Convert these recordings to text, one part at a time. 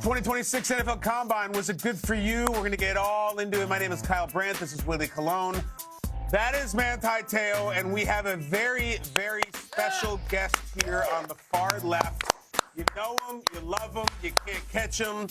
2026 NFL Combine, was it good for you? We're going to get all into it. My name is Kyle Brandt. This is Willie Colon. That is Manti Te'o, and we have a very, very special guest here on the far left. You know him, you love him, you can't catch him.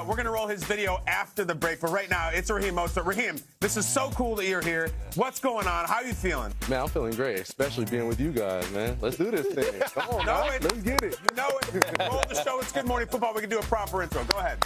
We're going to roll his video after the break, but right now, it's Raheem Mostert. Raheem, this is so cool that you're here. What's going on? How are you feeling? Man, I'm feeling great, especially being with you guys, man. Let's do this thing. Come on, man. Let's get it. You know it. Roll the show. It's Good Morning Football. We can do a proper intro. Go ahead.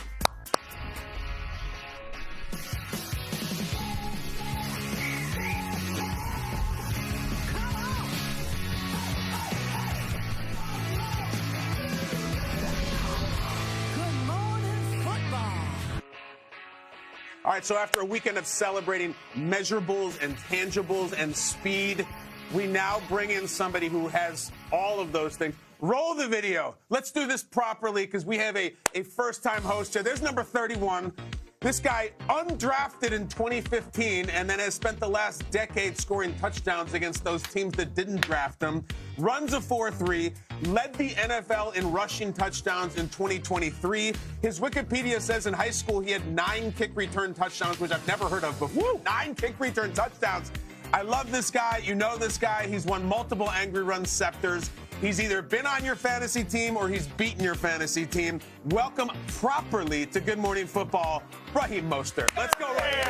All right, so after a weekend of celebrating measurables and tangibles and speed, we now bring in somebody who has all of those things. Roll the video. Let's do this properly because we have a first-time host here. There's number 31. This guy, undrafted in 2015, and then has spent the last decade scoring touchdowns against those teams that didn't draft him. Runs a 4.3, led the NFL in rushing touchdowns in 2023. His Wikipedia says in high school he had 9 kick return touchdowns, which I've never heard of before. 9 kick return touchdowns. I love this guy. You know this guy. He's won multiple Angry Run scepters. He's either been on your fantasy team or he's beaten your fantasy team. Welcome properly to Good Morning Football, Raheem Mostert. Let's go, Raheem.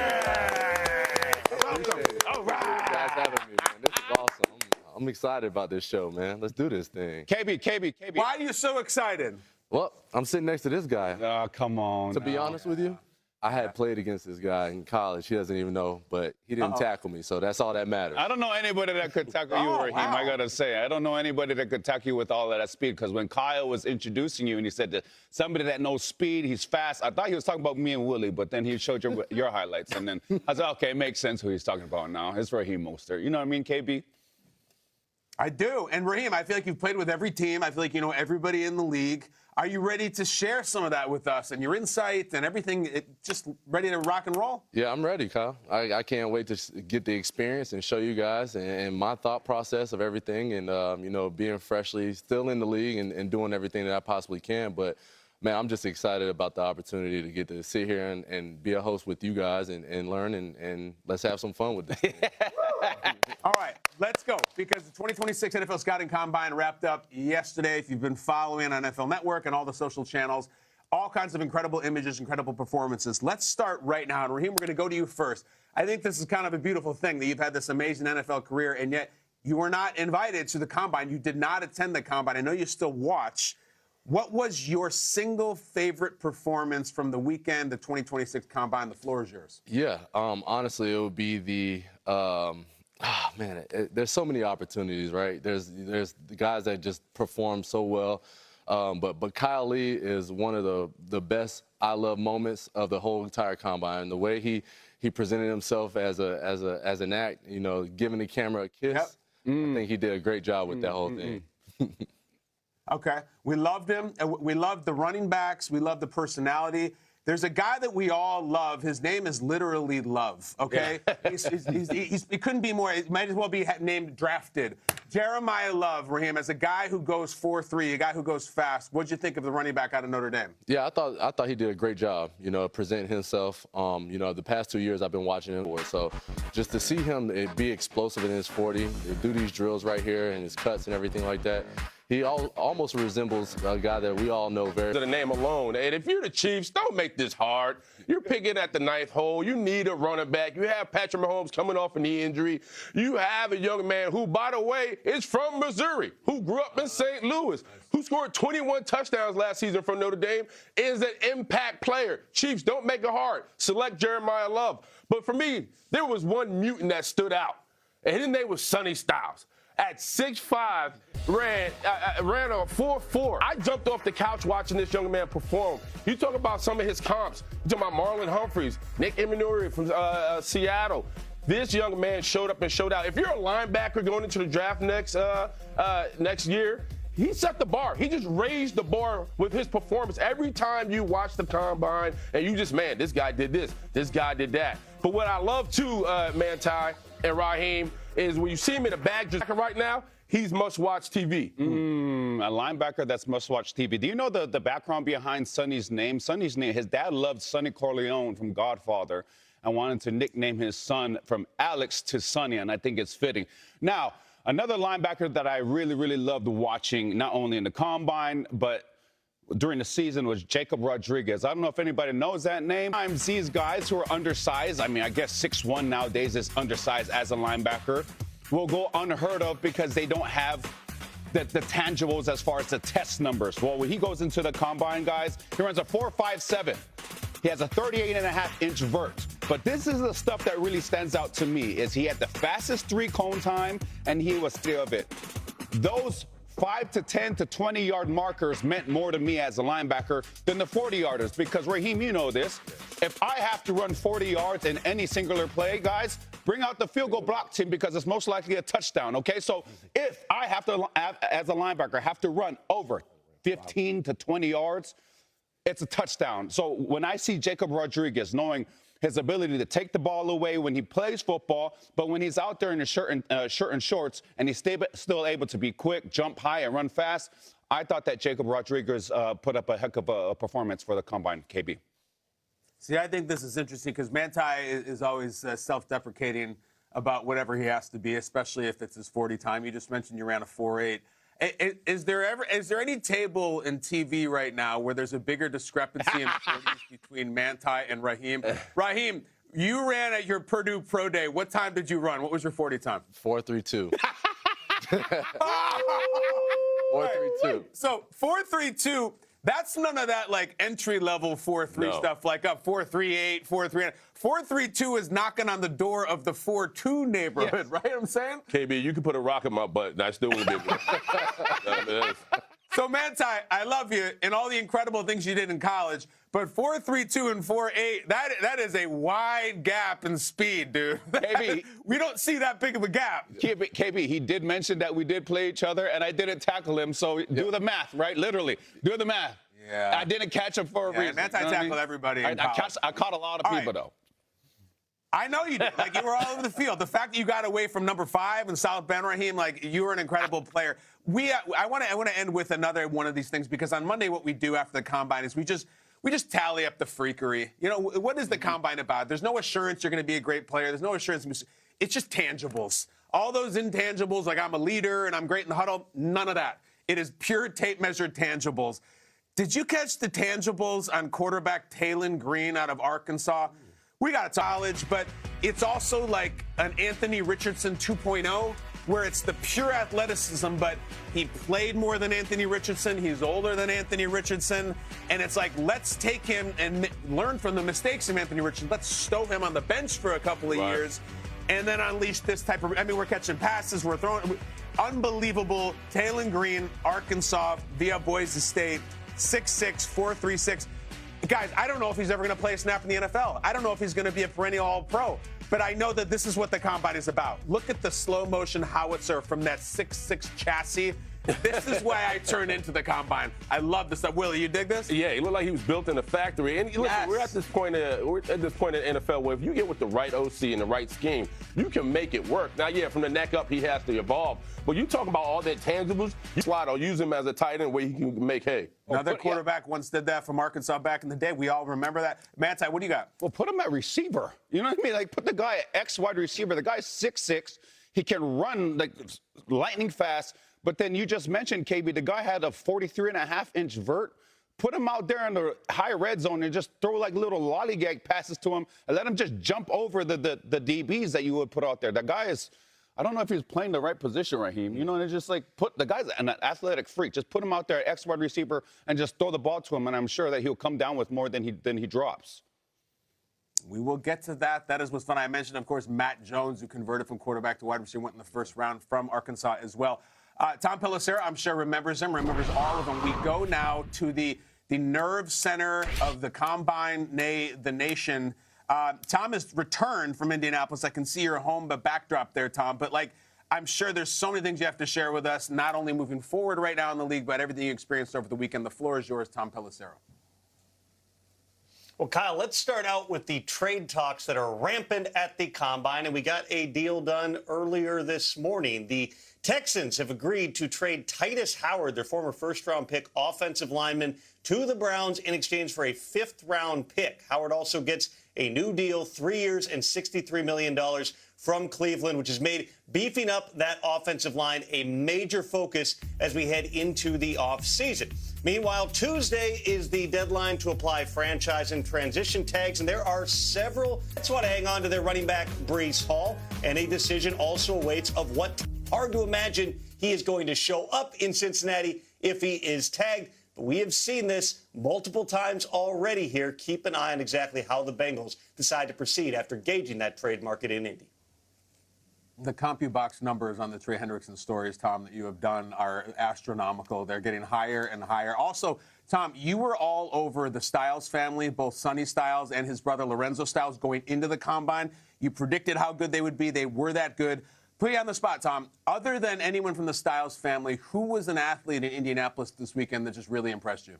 Welcome. All right. Thank you guys having me, man. This is awesome. I'm excited about this show, man. Let's do this thing. KB. Why are you so excited? Well, I'm sitting next to this guy. Oh, come on. To be honest with you, I had played against this guy in college. He doesn't even know, but he didn't tackle me, so that's all that matters. I don't know anybody that could tackle you, Raheem. Wow. I got to say. I don't know anybody that could tackle you with all of that speed, because when Kyle was introducing you and he said that somebody that knows speed, he's fast, I thought he was talking about me and Willie, but then he showed your highlights, and then I said, okay, it makes sense who he's talking about now. It's Raheem Mostert. You know what I mean, KB? I do. And Raheem, I feel like you've played with every team. I feel like you know everybody in the league. Are you ready to share some of that with us and your insight and everything, just ready to rock and roll? Yeah, I'm ready, Kyle. I can't wait to get the experience and show you guys and my thought process of everything and, you know, being freshly still in the league and doing everything that I possibly can. But, man, I'm just excited about the opportunity to get to sit here and be a host with you guys and learn and let's have some fun with this. All right, let's go, because the 2026 NFL Scouting Combine wrapped up yesterday. If you've been following on NFL Network and all the social channels, all kinds of incredible images, incredible performances. Let's start right now. And Raheem, we're going to go to you first. I think this is kind of a beautiful thing that you've had this amazing NFL career, and yet you were not invited to the Combine. You did not attend the Combine. I know you still watch. What was your single favorite performance from the weekend, the 2026 Combine? The floor is yours. Yeah, honestly, it would be the there's so many opportunities, right? There's the guys that just perform so well, but Kyle Lee is one of the best I love moments of the whole entire Combine. The way he presented himself as an act, you know, giving the camera a kiss. Yep. I think he did a great job with that whole thing. Okay. We loved him. We loved the running backs. We loved the personality. There's a guy that we all love. His name is literally Love, okay? Yeah. He couldn't be more. He might as well be named Drafted. Jeremiyah Love, Raheem, as a guy who goes 4.3, a guy who goes fast. What'd you think of the running back out of Notre Dame? Yeah, I thought he did a great job, you know, presenting himself. You know, the past 2 years I've been watching him. So just to see him be explosive in his 40, do these drills right here and his cuts and everything like that, he almost resembles a guy that we all know very. To the name alone, and if you're the Chiefs, don't make this hard. You're picking at the ninth hole. You need a running back. You have Patrick Mahomes coming off a knee injury. You have a young man who, by the way, is from Missouri, who grew up in St. Louis, who scored 21 touchdowns last season from Notre Dame, is an impact player. Chiefs, don't make it hard. Select Jeremiyah Love. But for me, there was one mutant that stood out, and his name was Sonny Styles. At 6'5", ran a 4.4. I jumped off the couch watching this young man perform. You talk about some of his comps. You talk about Marlon Humphreys, Nick Emanuri from Seattle. This young man showed up and showed out. If you're a linebacker going into the draft next year, he set the bar. He just raised the bar with his performance. Every time you watch the Combine and you just, man, this guy did this, this guy did that. But what I love too, Manti and Raheem, is when you see him in a bag just right now, he's must-watch TV. A linebacker that's must-watch TV. Do you know the background behind Sonny's name? Sonny's name, his dad loved Sonny Corleone from Godfather and wanted to nickname his son from Alex to Sonny, and I think it's fitting. Now, another linebacker that I really, really loved watching, not only in the Combine, but during the season was Jacob Rodriguez. I don't know if anybody knows that name. Sometimes these guys who are undersized, I mean, I guess 6'1" nowadays is undersized as a linebacker, will go unheard of because they don't have the tangibles as far as the test numbers. Well, when he goes into the Combine, guys, he runs a 4.57. He has a 38.5-inch vert. But this is the stuff that really stands out to me, is he had the fastest 3-cone time, and he was clear of it. Those 5 to 10 to 20-yard markers meant more to me as a linebacker than the 40-yarders, because, Raheem, you know this. If I have to run 40 yards in any singular play, guys, bring out the field goal block team because it's most likely a touchdown, okay? So if I have to, as a linebacker, have to run over 15 to 20 yards, it's a touchdown. So when I see Jacob Rodriguez, knowing his ability to take the ball away when he plays football, but when he's out there in his shirt and shorts, and he's still able to be quick, jump high, and run fast, I thought that Jacob Rodriguez put up a heck of a performance for the Combine, KB. See, I think this is interesting because Manti is always self-deprecating about whatever he has to be, especially if it's his 40 time. You just mentioned you ran a 4.8. Is there any table in TV right now where there's a bigger discrepancy in 40s between Manti and Raheem? Raheem, you ran at your Purdue Pro Day. What time did you run? What was your 40 time? 4.32. 4.32. So 4.32. That's none of that like entry-level 4.3 stuff like up 4.38, 4.39. 4.32 is knocking on the door of the 4.2 neighborhood, right? I'm saying? KB, you can put a rock in my butt, and I still wouldn't be able to. So, Manti, I love you and all the incredible things you did in college, but 4.32 and 4.8, that is a wide gap in speed, dude. KB, we don't see that big of a gap. KB, he did mention that we did play each other, and I didn't tackle him, so do the math, right? Literally, do the math. Yeah. I didn't catch him for a reason. Manti tackled everybody in college. I caught a lot of people, though. I know you did. Like, you were all over the field. The fact that you got away from number 5 in South Bend, Raheem, like, you were an incredible player. I want to end with another one of these things, because on Monday what we do after the Combine is we just tally up the freakery. You know, what is the Combine about? There's no assurance you're going to be a great player. There's no assurance. It's just tangibles. All those intangibles, like I'm a leader and I'm great in the huddle, none of that. It is pure tape-measured tangibles. Did you catch the tangibles on quarterback Talon Green out of Arkansas? We got to college, but it's also like an Anthony Richardson 2.0, where it's the pure athleticism, but he played more than Anthony Richardson. He's older than Anthony Richardson. And it's like, let's take him and learn from the mistakes of Anthony Richardson. Let's stow him on the bench for a couple of years and then unleash this type of, I mean, we're catching passes, we're throwing, unbelievable. Talon Green, Arkansas, via Boise State, 6'6", 4.36. Guys, I don't know if he's ever going to play a snap in the NFL. I don't know if he's going to be a perennial All-Pro. But I know that this is what the Combine is about. Look at the slow-motion howitzer from that 6'6" chassis. This is why I turn into the Combine. I love this stuff. Willie, you dig this? Yeah, he looked like he was built in a factory. And listen, we're at this point in NFL where if you get with the right OC and the right scheme, you can make it work. Now, yeah, from the neck up, he has to evolve. But you talk about all that tangibles, you slide or use him as a tight end where he can make hay. Another quarterback once did that from Arkansas back in the day. We all remember that. Manti, what do you got? Well, put him at receiver. You know what I mean? Like, put the guy at X wide receiver. The guy's 6'6". He can run like lightning fast. But then you just mentioned, KB, the guy had a 43.5-inch vert. Put him out there in the high red zone and just throw like little lollygag passes to him and let him just jump over the DBs that you would put out there. That guy is, I don't know if he's playing the right position, Raheem. You know, and it's just like the guy's an athletic freak. Just put him out there at X wide receiver and just throw the ball to him, and I'm sure that he'll come down with more than he drops. We will get to that. That is what's fun. I mentioned, of course, Matt Jones, who converted from quarterback to wide receiver, went in the first round from Arkansas as well. Tom Pelissero, I'm sure, remembers him, remembers all of them. We go now to the nerve center of the Combine, nay, the nation. Tom has returned from Indianapolis. I can see your home, but backdrop there, Tom. But, like, I'm sure there's so many things you have to share with us, not only moving forward right now in the league, but everything you experienced over the weekend. The floor is yours, Tom Pelissero. Well, Kyle, let's start out with the trade talks that are rampant at the Combine, and we got a deal done earlier this morning. The Texans have agreed to trade Titus Howard, their former first-round pick offensive lineman, to the Browns in exchange for a fifth-round pick. Howard also gets a new deal, 3 years and $63 million from Cleveland, which has made beefing up that offensive line a major focus as we head into the offseason. Meanwhile, Tuesday is the deadline to apply franchise and transition tags, and there are several that's want to hang on to their running back, Breece Hall, and a decision also awaits of what hard to imagine he is going to show up in Cincinnati if he is tagged. But we have seen this multiple times already here. Keep an eye on exactly how the Bengals decide to proceed after gauging that trade market in Indy. The CompuBox numbers on the Trey Hendrickson stories, Tom, that you have done are astronomical. They're getting higher and higher. Also, Tom, you were all over the Styles family, both Sonny Styles and his brother Lorenzo Styles, going into the Combine. You predicted how good they would be. They were that good. Put you on the spot, Tom. Other than anyone from the Styles family, who was an athlete in Indianapolis this weekend that just really impressed you?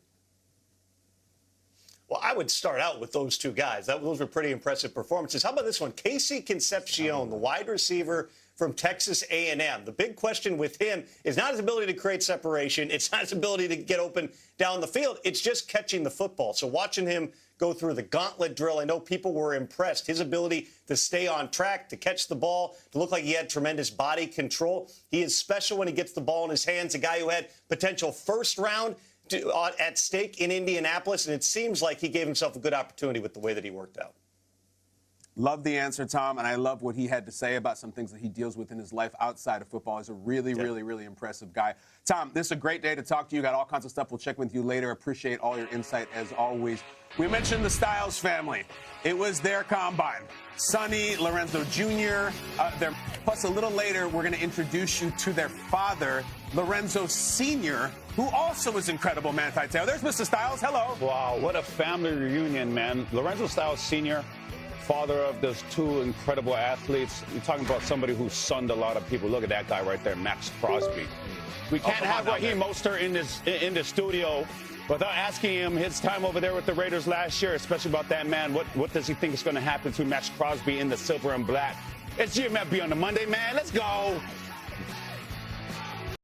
Well, I would start out with those two guys. Those were pretty impressive performances. How about this one? Casey Concepcion, the wide receiver from Texas A&M. The big question with him is not his ability to create separation. It's not his ability to get open down the field. It's just catching the football. So watching him go through the gauntlet drill, I know people were impressed. His ability to stay on track, to catch the ball, to look like he had tremendous body control. He is special when he gets the ball in his hands. A guy who had potential first round at stake in Indianapolis, and it seems like he gave himself a good opportunity with the way that he worked out. Love the answer, Tom, and I love what he had to say about some things that he deals with in his life outside of football. He's a really, really impressive guy. Tom, this is a great day to talk to you. Got all kinds of stuff. We'll check with you later. Appreciate all your insight as always. We mentioned the Styles family. It was their Combine. Sonny, Lorenzo Jr., plus a little later, we're going to introduce you to their father, Lorenzo Sr., who also is incredible, man. There's Mr. Styles. Hello. Wow, what a family reunion, man. Lorenzo Styles Sr., father of those two incredible athletes. You're talking about somebody who sunned a lot of people. Look at that guy right there, Max Crosby. We can't have Raheem Mostert in the studio without asking him his time over there with the Raiders last year, especially about that man. What does he think is going to happen to Max Crosby in the silver and black? It's GMFB on the Monday, man. Let's go.